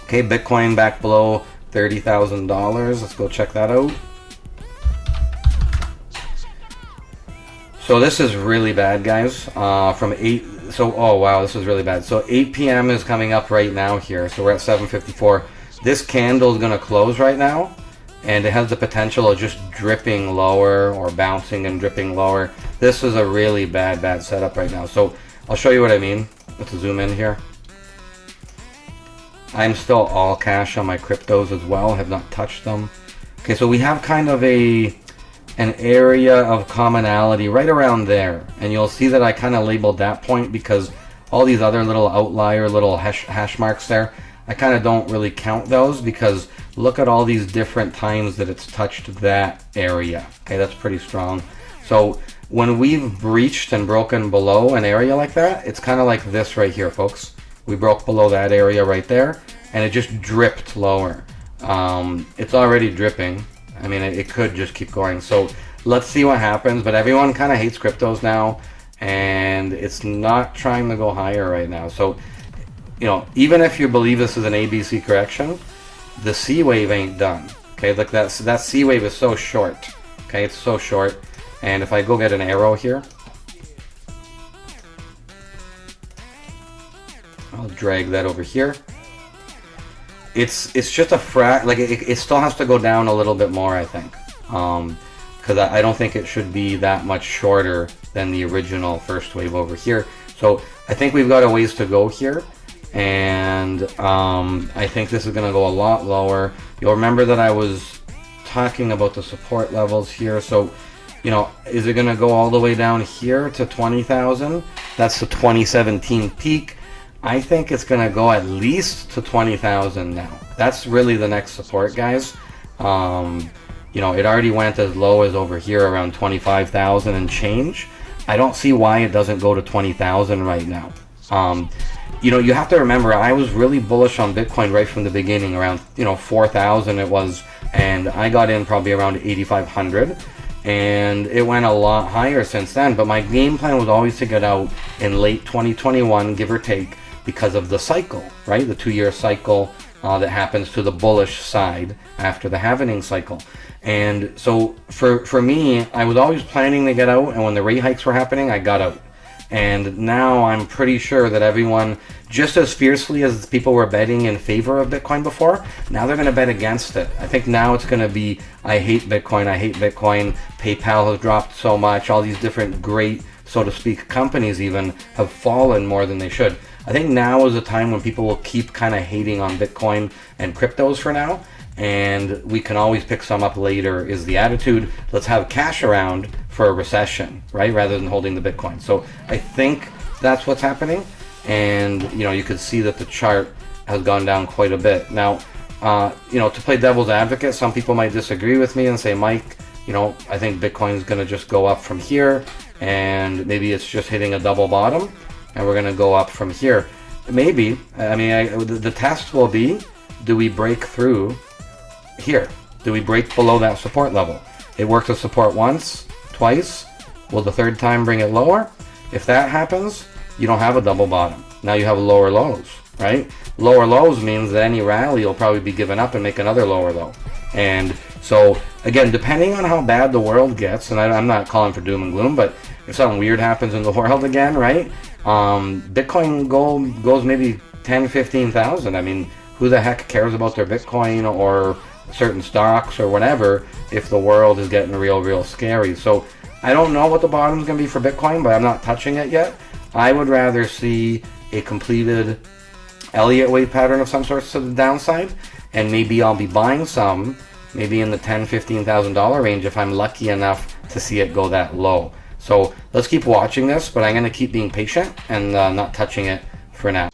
Okay, Bitcoin back below $30,000. Let's go check that out. So this is really bad, guys. From 8, so, oh wow, this is really bad. So 8 p.m. is coming up right now here. So we're at 7:54. This candle is going to close right now, and it has the potential of just dripping lower or bouncing and dripping lower. This is a really bad setup right now. So I'll show you what I mean. Let's zoom in here. I'm still all cash on my cryptos as well. Have not touched them. Okay, so we have kind of an area of commonality right around there, and you'll see that I kind of labeled that point because all these other little outlier little hash marks there, I kind of don't really count those because look at all these different times that it's touched that area. Okay, that's pretty strong. So when we've breached and broken below an area like that, it's kind of like this right here, folks. We broke below that area right there, and it just dripped lower. It's already dripping. I mean, it could just keep going. So let's see what happens. But everyone kind of hates cryptos now, and it's not trying to go higher right now. So, you know, even if you believe this is an ABC correction, the C wave ain't done. Okay, look, that C wave is so short. Okay, it's so short. And if I go get an arrow here, I'll drag that over here. It's just a like it still has to go down a little bit more, I think, because I don't think it should be that much shorter than the original first wave over here. So I think we've got a ways to go here, and I think this is going to go a lot lower. You'll remember that I was talking about the support levels here. So, you know, is it going to go all the way down here to 20,000? That's the 2017 peak. I think it's going to go at least to 20,000 now. That's really the next support, guys. You know, it already went as low as over here around 25,000 and change. I don't see why it doesn't go to 20,000 right now. You know, you have to remember, I was really bullish on Bitcoin right from the beginning, around, you know, 4,000 it was, and I got in probably around 8,500. And it went a lot higher since then, but my game plan was always to get out in late 2021, give or take, because of the cycle, right? The 2-year cycle that happens to the bullish side after the halvening cycle. And so for me, I was always planning to get out, and when the rate hikes were happening, I got out. And now I'm pretty sure that everyone, just as fiercely as people were betting in favor of Bitcoin before, now they're going to bet against it. I think now it's going to be, I hate Bitcoin, I hate Bitcoin, PayPal has dropped so much, all these different great, so to speak, companies even have fallen more than they should. I think now is a time when people will keep kind of hating on Bitcoin and cryptos for now, and we can always pick some up later is the attitude. Let's have cash around for a recession, right? Rather than holding the Bitcoin. So I think that's what's happening. And, you know, you could see that the chart has gone down quite a bit. Now, you know, to play devil's advocate, some people might disagree with me and say, Mike, you know, I think Bitcoin is going to just go up from here, and maybe it's just hitting a double bottom, and we're going to go up from here. Maybe. I mean, the test will be, do we break through here? Do we break below that support level? It worked as support once, twice. Will the third time bring it lower? If that happens, you don't have a double bottom. Now you have lower lows, right? Lower lows means that any rally will probably be given up and make another lower low. And so, again, depending on how bad the world gets, and I'm not calling for doom and gloom, but if something weird happens in the world again, right? Bitcoin goes maybe 10, 15,000. I mean, who the heck cares about their Bitcoin or certain stocks or whatever if the world is getting real scary? So I don't know what the bottom is going to be for Bitcoin, but I'm not touching it yet. I would rather see a completed Elliott wave pattern of some sort to the downside, and maybe I'll be buying some, maybe in the $10,000, $15,000 range if I'm lucky enough to see it go that low. So let's keep watching this, but I'm going to keep being patient and not touching it for now.